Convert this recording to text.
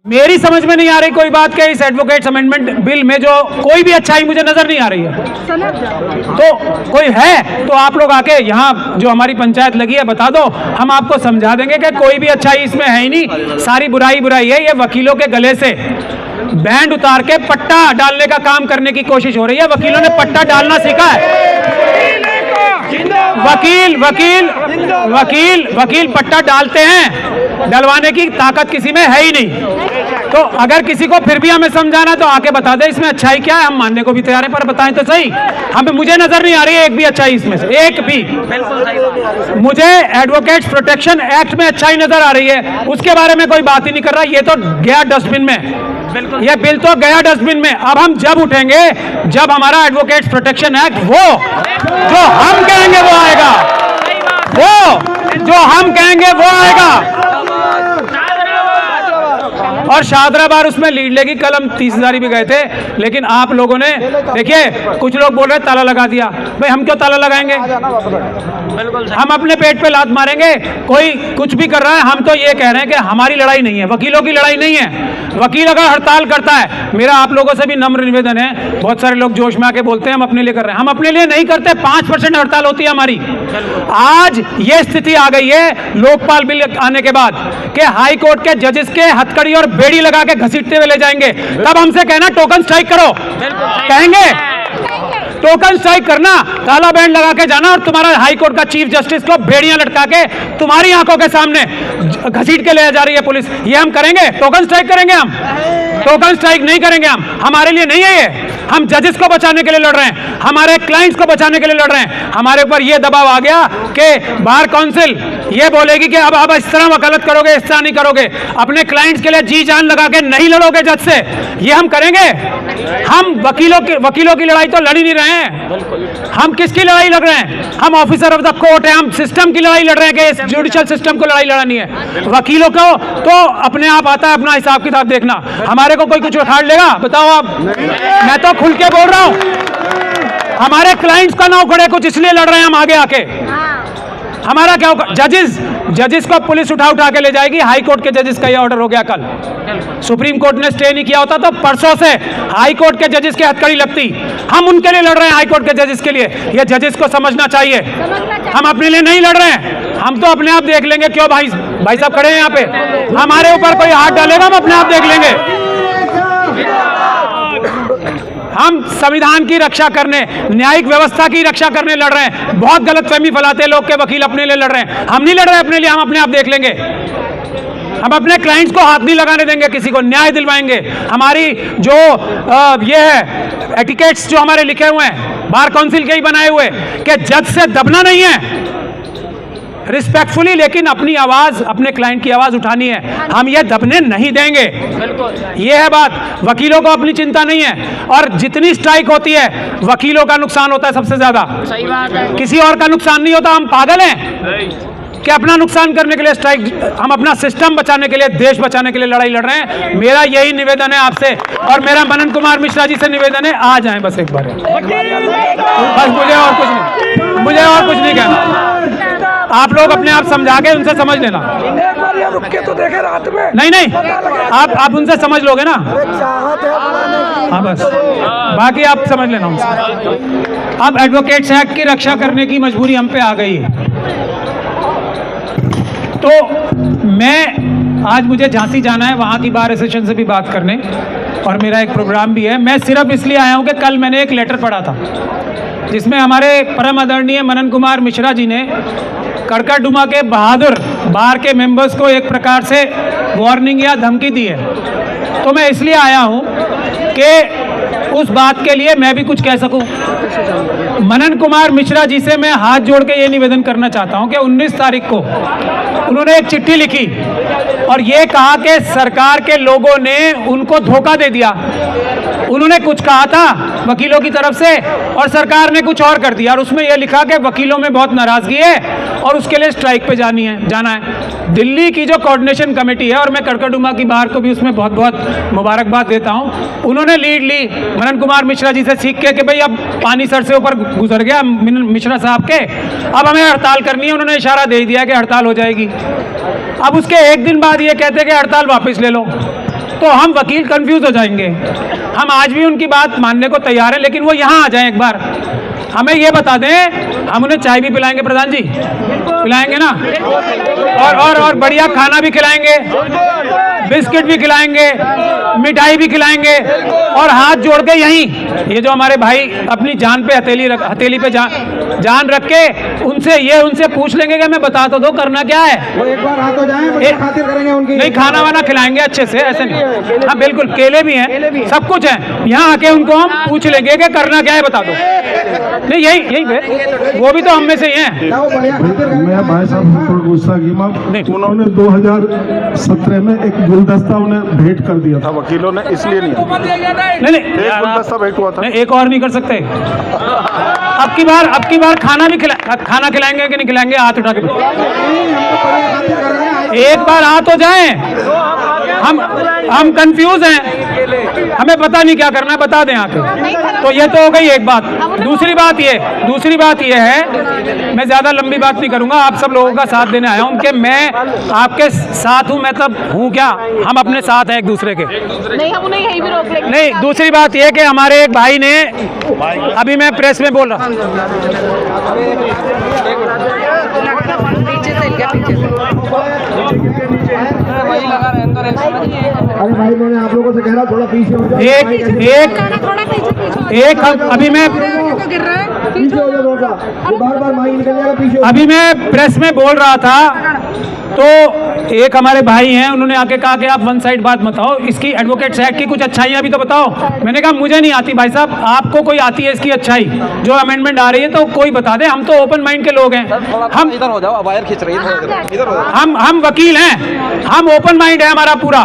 मेरी समझ में नहीं आ रही कोई बात के इस एडवोकेट्स अमेंडमेंट बिल में जो कोई भी अच्छाई मुझे नजर नहीं आ रही है। तो कोई है तो आप लोग आके यहाँ जो हमारी पंचायत लगी है बता दो, हम आपको समझा देंगे कि कोई भी अच्छाई इसमें है ही नहीं, सारी बुराई बुराई है। ये वकीलों के गले से बैंड उतार के पट्टा डालने का काम करने की कोशिश हो रही है। वकीलों ने पट्टा डालना सीखा है। वकील पट्टा डालते हैं, डलवाने की ताकत किसी में है ही नहीं। तो अगर किसी को फिर भी हमें समझाना तो आके बता दे इसमें अच्छाई क्या है, हम मानने को भी तैयार हैं, पर बताएं तो सही। हमें मुझे नजर नहीं आ रही है एक भी अच्छाई इसमें से, एक भी। मुझे एडवोकेट्स प्रोटेक्शन एक्ट में अच्छाई नजर आ रही है, उसके बारे में कोई बात ही नहीं कर रहा। ये तो गया डस्टबिन में, ये बिल तो गया डस्टबिन में। अब हम जब उठेंगे जब हमारा एडवोकेट्स प्रोटेक्शन एक्ट वो जो हम कहेंगे वो आएगा, वो जो हम कहेंगे वो आएगा। और शाहदरा बार उसमें लीड लेगी, कल हम 30,000 भी गए थे, लेकिन आप लोगों ने देखिए, कुछ लोग बोल रहे हैं ताला लगा दिया। भाई हम क्यों ताला लगाएंगे? हम अपने पेट पे लात मारेंगे? कोई कुछ भी कर रहा है, हम तो ये कह रहे हैं कि हमारी लड़ाई नहीं है, वकीलों की लड़ाई नहीं है। वकील अगर हड़ताल करता है, मेरा आप लोगों से भी नम्र निवेदन है, बहुत सारे लोग जोश में आके बोलते हैं हम अपने लिए कर रहे हैं, हम अपने लिए नहीं करते। 5% हड़ताल होती है हमारी। आज ये स्थिति आ गई है लोकपाल बिल आने के बाद कि हाई कोर्ट के जजेस के हथकड़ी और बेड़ी लगा के घसीटते हुए ले जाएंगे। तब हमसे कहना टोकन स्ट्राइक करो, कहेंगे टोकन स्ट्राइक करना, काला बैंड लगा के जाना और तुम्हारा हाई कोर्ट का चीफ जस्टिस को बेड़ियां लटका के तुम्हारी आंखों के सामने घसीट के ले जा रही है पुलिस। ये हम करेंगे? टोकन स्ट्राइक करेंगे हम? टोकन स्ट्राइक नहीं करेंगे हम, हमारे लिए नहीं है ये। हम जजेस को बचाने के लिए लड़ रहे हैं, हमारे क्लाइंट्स को बचाने के लिए लड़ रहे हैं। हमारे ऊपर ये दबाव आ गया कि बार काउंसिल ये बोलेगी कि अब इस तरह वकालत करोगे, इस तरह नहीं करोगे, अपने क्लाइंट्स के लिए जी जान लगा के नहीं लड़ोगे जज से। ये हम करेंगे? हम वकीलों की लड़ाई तो लड़ ही नहीं रहे हैं। हम किसकी लड़ाई लड़ रहे हैं? हम ऑफिसर ऑफ द कोर्ट है, हम सिस्टम की लड़ाई लड़ रहे हैं कि इस जुडिशियल सिस्टम को लड़ाई लड़ानी है। वकीलों को तो अपने आप आता है अपना हिसाब किताब देखना, हमारे को कोई कुछ उखाड़ लेगा? बताओ आप। मैं तो खुल के बोल रहा हूं, हमारे क्लाइंट्स का ना उखड़े कुछ, इसलिए लड़ रहे हैं हम आगे आके। हमारा क्या होगा? जजेस को पुलिस उठा के ले जाएगी। हाई कोर्ट के जजेस का ये ऑर्डर हो गया कल, सुप्रीम कोर्ट ने स्टे नहीं किया होता तो परसों से हाई कोर्ट के जजेस के हथकड़ी लगती। हम उनके लिए लड़ रहे हैं, हाई कोर्ट के जजेस के लिए। ये जजेस को समझना चाहिए, हम अपने लिए नहीं लड़ रहे हैं। हम तो अपने आप देख लेंगे। क्यों भाई साहब खड़े हैं यहाँ पे, हमारे ऊपर कोई हाथ डालेगा हम अपने आप देख लेंगे। हम संविधान की रक्षा करने, न्यायिक व्यवस्था की रक्षा करने लड़ रहे हैं। बहुत गलतफहमी फैलाते लोग के वकील अपने लिए लड़ रहे हैं, हम नहीं लड़ रहे अपने लिए, हम अपने आप देख लेंगे। हम अपने क्लाइंट्स को हाथ नहीं लगाने देंगे, किसी को न्याय दिलवाएंगे। हमारी जो ये है एटिकेट्स जो हमारे लिखे हुए हैं, बार काउंसिल के ही बनाए हुए, कि जज से दबना नहीं है, रिस्पेक्टफुली, लेकिन अपनी आवाज, अपने क्लाइंट की आवाज उठानी है। हम ये दबने नहीं देंगे। ये है बात। वकीलों को अपनी चिंता नहीं है, और जितनी स्ट्राइक होती है वकीलों का नुकसान होता है सबसे ज्यादा, किसी और का नुकसान नहीं होता। हम पागल हैं कि अपना नुकसान करने के लिए स्ट्राइक? हम अपना सिस्टम बचाने के लिए, देश बचाने के लिए लड़ाई लड़ रहे हैं। मेरा यही निवेदन है आपसे, और मेरा मनन कुमार मिश्रा जी से निवेदन है, आ जाएं बस एक बार। बस मुझे और कुछ नहीं कहना। आप लोग अपने आप समझा के उनसे समझ लेना। रुक के तो देखे रात में। नहीं, आप उनसे समझ लोगे ना। हाँ बस, बाकी आप समझ लेना उनसे। अब एडवोकेट्स एक्ट की रक्षा करने की मजबूरी हम पे आ गई है। तो आज मुझे झांसी जाना है, वहाँ की बार एसोसिएशन से भी बात करने, और मेरा एक प्रोग्राम भी है। मैं सिर्फ इसलिए आया हूँ कि कल मैंने एक लेटर पढ़ा था जिसमें हमारे परम आदरणीय मनन कुमार मिश्रा जी ने कड़कड़डुमा के बहादुर बार के मेंबर्स को एक प्रकार से वार्निंग या धमकी दी है। तो मैं इसलिए आया हूँ कि उस बात के लिए मैं भी कुछ कह सकूं। मनन कुमार मिश्रा जी से मैं हाथ जोड़ के ये निवेदन करना चाहता हूं कि 19 तारीख को उन्होंने एक चिट्ठी लिखी और ये कहा कि सरकार के लोगों ने उनको धोखा दे दिया। उन्होंने कुछ कहा था वकीलों की तरफ से और सरकार ने कुछ और कर दिया, और उसमें यह लिखा कि वकीलों में बहुत नाराजगी है और उसके लिए स्ट्राइक पे जाना है। दिल्ली की जो कोऑर्डिनेशन कमेटी है, और मैं कड़कड़डुमा की बार को भी उसमें बहुत बहुत मुबारकबाद देता हूं, उन्होंने लीड ली मनन कुमार मिश्रा जी से सीख के कि भाई अब पानी सर से ऊपर गुजर गया मिश्रा साहब के, अब हमें हड़ताल करनी है। उन्होंने इशारा दे दिया कि हड़ताल हो जाएगी। अब उसके एक दिन बाद ये कहते कि हड़ताल वापस ले लो। तो हम वकील कंफ्यूज हो जाएंगे। हम आज भी उनकी बात मानने को तैयार हैं, लेकिन वो यहाँ आ जाएं एक बार, हमें ये बता दें, हम उन्हें चाय भी पिलाएंगे प्रधान जी, पिलाएंगे ना, और बढ़िया खाना भी खिलाएंगे, बिस्किट भी खिलाएंगे, मिठाई भी खिलाएंगे, और हाथ जोड़ के यहीं ये जो हमारे भाई अपनी जान पे हथेली पे जान रख के उनसे पूछ लेंगे कि मैं बता तो दो करना क्या है। वो एक बार हाथ हो जाए, खातिर करेंगे उनकी। नहीं, खाना वाना खिलाएंगे अच्छे से, ऐसे नहीं। हाँ बिल्कुल, केले भी हैं, सब कुछ है। यहाँ आके उनको हम पूछ लेंगे कि करना क्या है, बता दो। नहीं, यही पे वो भी तो हम में से ही हैं। मैं भाई साहब से थोड़ा गुस्सा की मैं, उन्होंने 2017 में एक गुलदस्ता उन्हें भेंट कर दिया था वकीलों ने, इसलिए नहीं नहीं एक गुलदस्ता भेंट हुआ था। नहीं, एक और नहीं कर सकते। अब की बार खाना खिलाएंगे कि नहीं खिलाएंगे, हाथ उठा के एक बार हाथ हो जाए। हम कंफ्यूज हैं, हमें पता नहीं क्या करना है, बता दें आके। तो ये तो हो गई एक बात। दूसरी बात ये है, मैं ज्यादा लंबी बात नहीं करूंगा, आप सब लोगों का साथ देने आया हूं कि मैं आपके साथ हूं, मतलब हूं क्या, हम अपने साथ हैं एक दूसरे के। नहीं, हम उन्हें यहीं भी रोक लेंगे। नहीं, दूसरी बात ये कि हमारे एक भाई ने, अभी मैं प्रेस में बोल रहा, अरे भाई मैंने आप लोगों से कह रहा थोड़ा पीछे हो जाओ। एक अभी मैं पीछे हो जाओ, बार माइक निकल जाएगा, पीछे। अभी मैं प्रेस में बोल रहा था, तो एक हमारे भाई हैं, उन्होंने आके कहा कि आप वन साइड बात बताओ, इसकी एडवोकेट्स एक्ट की कुछ अच्छाइयाँ भी तो बताओ। मैंने कहा मुझे नहीं आती भाई साहब, आपको कोई आती है इसकी अच्छाई, जो अमेंडमेंट आ रही है तो कोई बता दे, हम तो ओपन माइंड के लोग हैं। हम इधर हो जाओ, वायर खींच रही है, इधर हो जाओ। हम वकील हैं, हम ओपन माइंड है हमारा पूरा।